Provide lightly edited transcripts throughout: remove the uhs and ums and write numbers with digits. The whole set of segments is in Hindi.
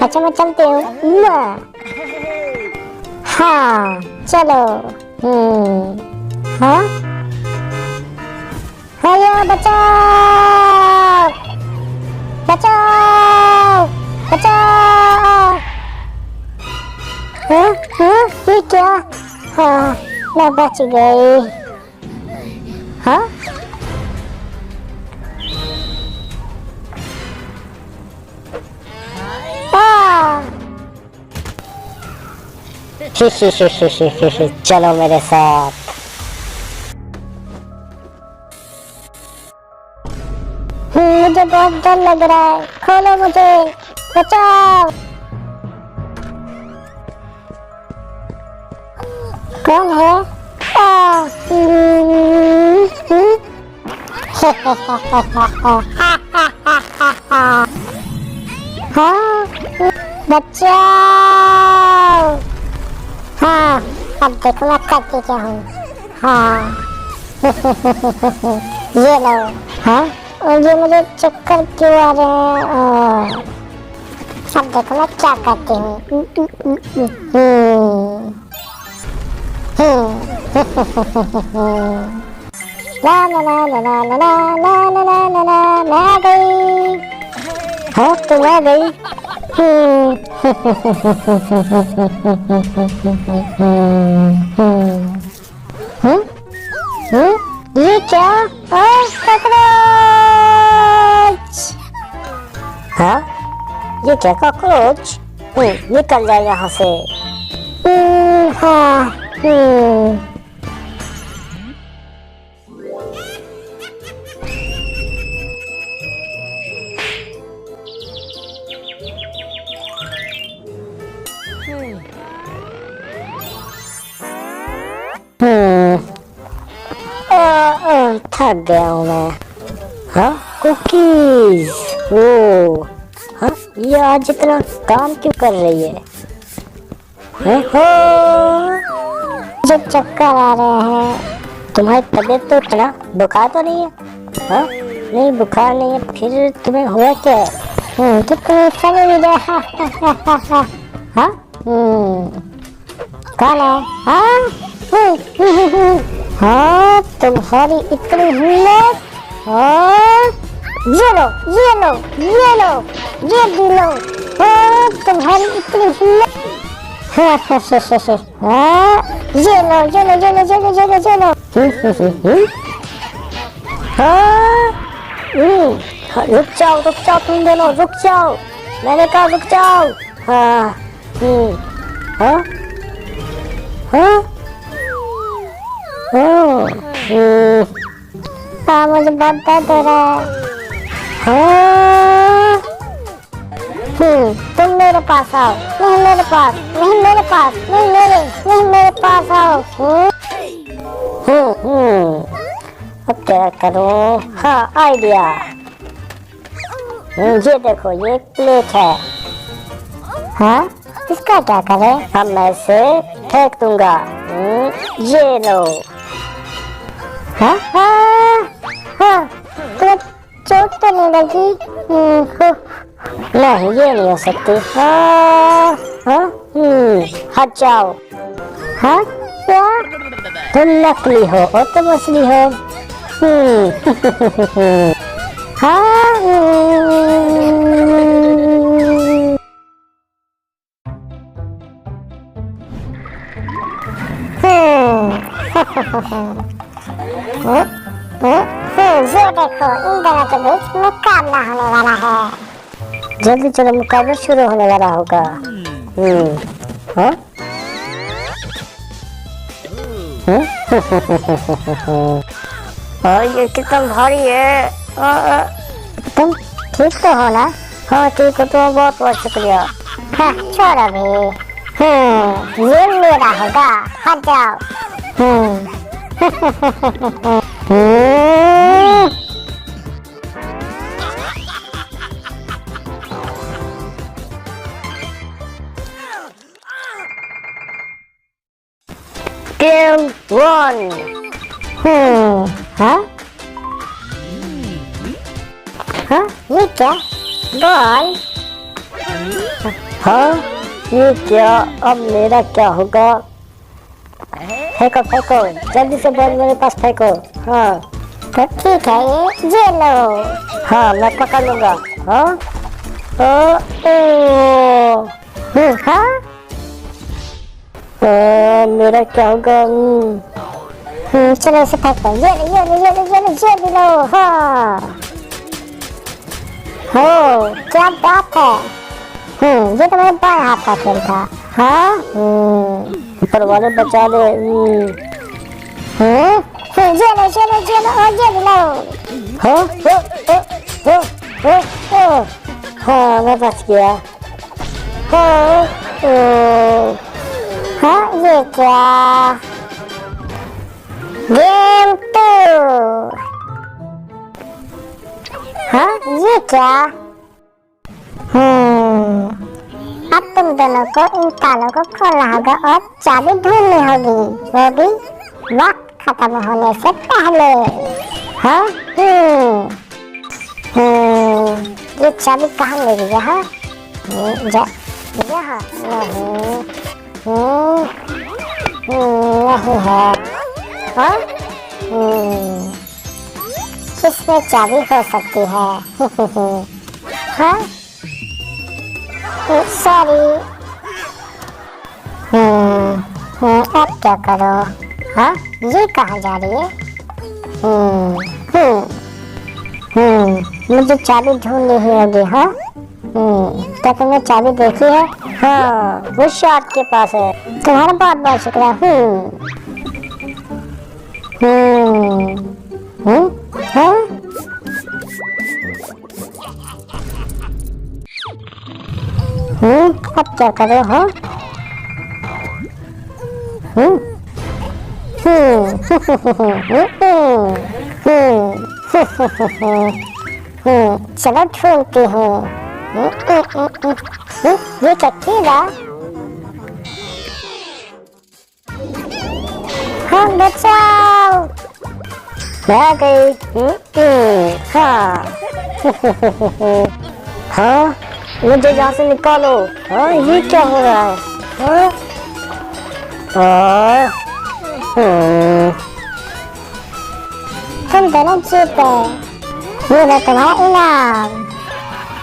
अच्छा मैं चलती हूँ। हाँ चलो। हाँ हाँ बचाओ बचाओ बचाओ। हाँ हाँ ये क्या? हाँ मैं बच गई। हाँ चलो मेरे साथ। मुझे बहुत डर लग रहा है, खोलो मुझे, बचाओ। कौन है? हाँ बचाओ। हाँ अब देखो मैं करती क्या हूँ। हाँ ये लो। हाँ और ये मुझे चक्कर क्यों आ रहे हैं? अब देखो मैं क्या करती हूँ। ला ला ला ला ला ला ला ला ला ला ला मैं आ गई। हाँ तुम आ गई। ये क्या? कॉकरोच। हाँ ये क्या कॉकरोच? निकल जाए यहाँ से। हाँ थक गया हूँ मैं। हाँ कुकीज। ओ हाँ ये आज इतना काम क्यों कर रही है? हो मुझे चक्कर आ रहे हैं। तुम्हारी तबीयत तो इतना बुखार तो नहीं है? हाँ नहीं बुखार नहीं है, फिर तुम्हें हुआ क्या है? तो तुम्हें समझ नहीं जाए। हाँ कौन है? हाँ तुम्हारी इतनी हिम्मत। हाँ ये लो ये लो ये लो ये भी लो। हाँ तुम्हारी इतनी हिम्मत। हाँ ये लो ये लो ये लो ये लो ये लो ये लो। हाँ रुक जाओ तुम दोनों रुक जाओ। मैंने कहा रुक जाओ। हाँ हाँ हाँ हाँ मुझे बहुत दर्द हो रहा है। तुम मेरे पास आओ। नहीं मेरे पास नहीं मेरे पास नहीं मेरे पास आओ। अब क्या करूं? हाँ आइडिया। ये देखो ये एक प्लेट है। हाँ इसका क्या करें? अब मैं इसे फेंक दूंगा। ये लो। हाँ हाँ तुम्हें चोट तो नहीं लगी? नहीं ये नहीं हो सकती। हट जाओ। हाँ क्या तुम नकली हो और तुम असली हो? ये देखो इन दोनों के बीच मुकाबला होने वाला है। जल्दी चलो मुकाबला शुरू होने वाला होगा। हाँ और ये कितना भारी है। तुम ठीक तो हो ना? हाँ ठीक हो तो बहुत बहुत शुक्रिया। हाँ छोड़ अभी। ये मेरा होगा, हट जाओ। Game 1। हाँ हाँ ये क्या? बॉल हाँ, ये क्या? अब मेरा क्या होगा? फेंको फेंको, जल्दी से बॉल मेरे पास फेंको। हाँ तो ठीक है, ये लो। हाँ, मैं पकड़ लूंगा। हाँ ओ, ओ, हाँ मेरा क्या होगा? चलो इसे फेंको। ये लो, ये लो, ये लो, ये लो, ये भी लो। हाँ हो, क्या बात है। ये तो मेरे बाएं हाथ का खेल था। हाँ ऊपर वाले बचा ले। ये लो, ये लो, ये लो, और ये भी लो। हाँ हाँ, मैं बच गया। हाँ हाँ, ये क्या? गेम 2। हाँ, ये क्या? अब तुम दोनों को इन तालों को खोलना होगा और चाबी ढूंढनी होगी, वो भी वक्त खत्म होने से पहले। हाँ ये चाबी कहाँ मिलेगी? यहाँ यहाँ नहीं है। हाँ इसमें चाबी हो सकती है। हाँ सॉरी। अब क्या करो? हाँ ये कहाँ जा रही है? मुझे चाबी ढूंढनी ही होगी। हाँ क्या तुमने चाबी देखी है? हाँ, वो शार्क के पास है। तुम्हारा बहुत बहुत शुक्रिया। हाँ अब क्या करो? हाँ चलो ढूंढती हूँ। ये क्या कीड़ा? हाँ बचाओ। मैं आ गई। हाँ हाँ, मुझे यहाँ से निकालो। हाँ, ये क्या हो रहा है? हाँ तुम दोनों जीत गए। ये लो तुम्हारा इनाम।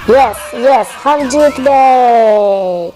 यस यस, हम जीत गए।